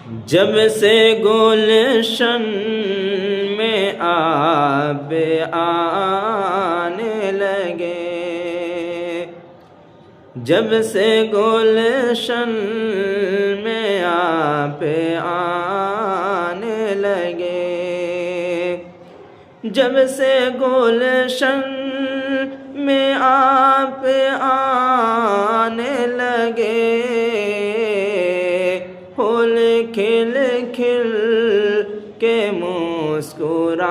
جب سے گلشن میں آپ آنے لگے، جب سے گلشن میں آپ آنے لگے، جب سے گلشن میں آپ آنے لگے، پھول کھل کھل کے مسکرانے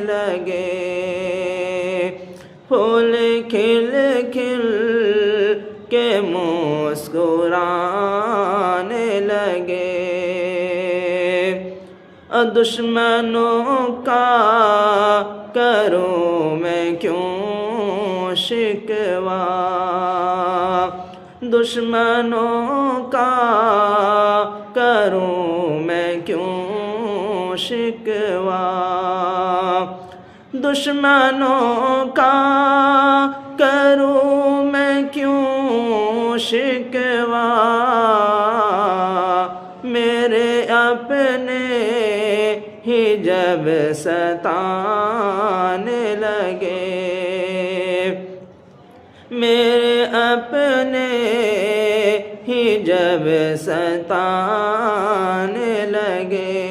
لگے، پھول کھل کھل کے مسکرانے لگے۔ دشمنوں کا کروں میں کیوں شکوہ، دشمنوں کا کروں میں کیوں شکوہ، دشمنوں کا کروں میں کیوں شکوہ، میرے اپنے ہی جب ستانے لگے، میرے اپنے ہی جب ستانے لگے،